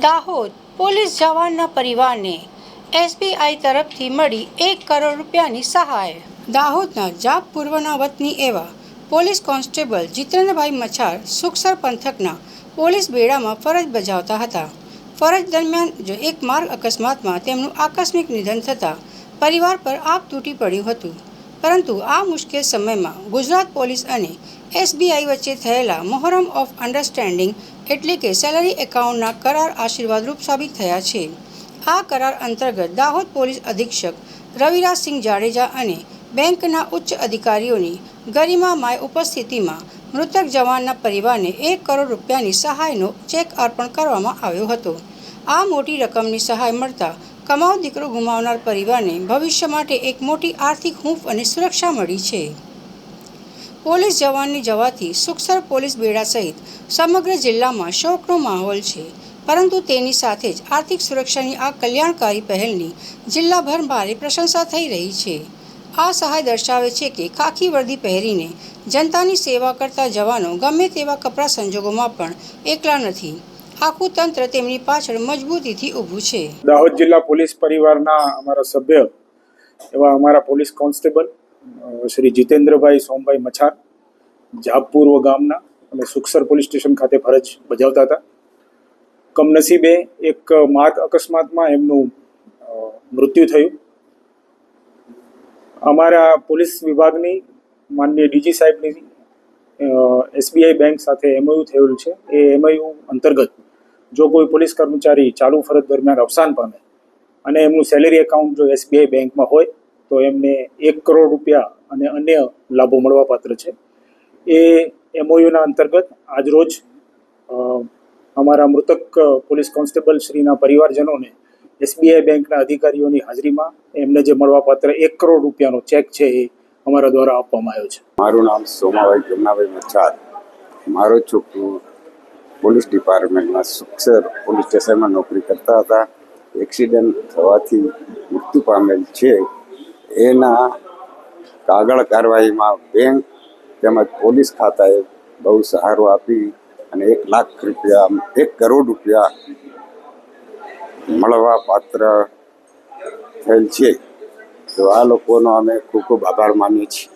Dahod police જવાનના પરિવારને SBI તરફથી મળી 1 કરોડ રૂપિયાની સહાય. દાહોદના જાપ પૂર્વના વતની એવા પોલીસ કોન્સ્ટેબલ જીતેન્દ્રભાઈ મચ્છાર સુખસર પંથકના પોલીસ બેડામાં ફરજ બજાવતા હતા. ફરજ દરમિયાન જ એક માર્ગ અકસ્માતમાં તેમનું આકસ્મિક નિધન થતાં પરિવાર પર આપ તૂટી પડ્યું હતું. પરંતુ આ મુશ્કેલ સમયમાં ગુજરાત પોલીસ અને એસબીઆઈ વચ્ચે થયેલા મોહરમ ઓફ અન્ડરસ્ટેન્ડિંગ એટલે કે સેલરી એકાઉન્ટના કરાર આશીર્વાદરૂપ સાબિત થયા છે. આ કરાર અંતર્ગત દાહોદ પોલીસ અધિક્ષક રવિરાજસિંહ જાડેજા અને બેંકના ઉચ્ચ અધિકારીઓની ગરિમામય ઉપસ્થિતિમાં મૃતક જવાનના પરિવારને 1 કરોડ રૂપિયાની સહાયનો ચેક અર્પણ કરવામાં આવ્યો હતો. આ મોટી રકમની સહાય મળતા કમાઉ દીકરો ગુમાવનાર પરિવારને ભવિષ્ય માટે એક મોટી આર્થિક હૂંફ અને સુરક્ષા મળી છે. પોલીસ જવાનની જવાથી સુખસર પોલીસ બેડા સહિત સમગ્ર જિલ્લામાં શોકનો માહોલ છે. પરંતુ તેની સાથે જ આર્થિક સુરક્ષાની આ કલ્યાણકારી પહેલની જિલ્લાભર ભારે પ્રશંસા થઈ રહી છે. આ સહાય દર્શાવે છે કે ખાખી વર્દી પહેરીને જનતાની સેવા કરતા જવાનો ગમે તેવા કપરા સંજોગોમાં પણ એકલા નથી. આખું તંત્ર તેમની પાછળ મજબૂતીથી ઊભું છે. દાહોદ જિલ્લા પોલીસ પરિવારના અમારા સભ્ય એવા અમારા પોલીસ કોન્સ્ટેબલ શ્રી જીતેન્દ્રભાઈ સોમભાઈ મચ્છાર જાપપૂર્વ ગામના અને સુખસર પોલીસ સ્ટેશન ખાતે ફરજ બજાવતા હતા. કમનસીબે એક માર્ગ અકસ્માતમાં એમનું મૃત્યુ થયું. અમારા પોલીસ વિભાગની માનનીય ડીજી સાહેબની એસબીઆઈ બેંક સાથે એમઓયુ થયેલું છે. એ એમઓયુ અંતર્ગત જો કોઈ પોલીસ કર્મચારી ચાલુ ફરજ દરમિયાન અવસાન પામે અને એમનું સેલેરી એકાઉન્ટ જો એસબીઆઈ બેંકમાં હોય તો એમને 1 કરોડ રૂપિયા અને અન્ય લાભો મળવાપાત્ર છે. એ એમઓયુના અંતર્ગત આજરોજ અમારા મૃતક પોલીસ કોન્સ્ટેબલ શ્રીના પરિવારજનોને એસબીઆઈ બેંકના અધિકારીઓની હાજરીમાં એમને જે મળવાપાત્ર 1 કરોડ રૂપિયાનો ચેક છે એ અમારા દ્વારા આપવામાં આવ્યો છે. મારું નામ સોમાભાઈ જમનાભાઈ મચ્છાર. મારો છોકરો પોલીસ ડિપાર્ટમેન્ટમાં સુખસર પોલીસ સ્ટેશનમાં નોકરી કરતા હતા. એક્સિડન્ટ થવાથી મૃત્યુ પામેલ છે. એના કાગળ કાર્યવાહીમાં બેંક તેમજ પોલીસ ખાતાએ બહુ સહારો આપી અને 1 લાખ રૂપિયા 1 કરોડ રૂપિયા મળવા પાત્ર થયેલ છે. તો આ લોકોનો અમે ખૂબ ખૂબ આભાર માનીએ છીએ.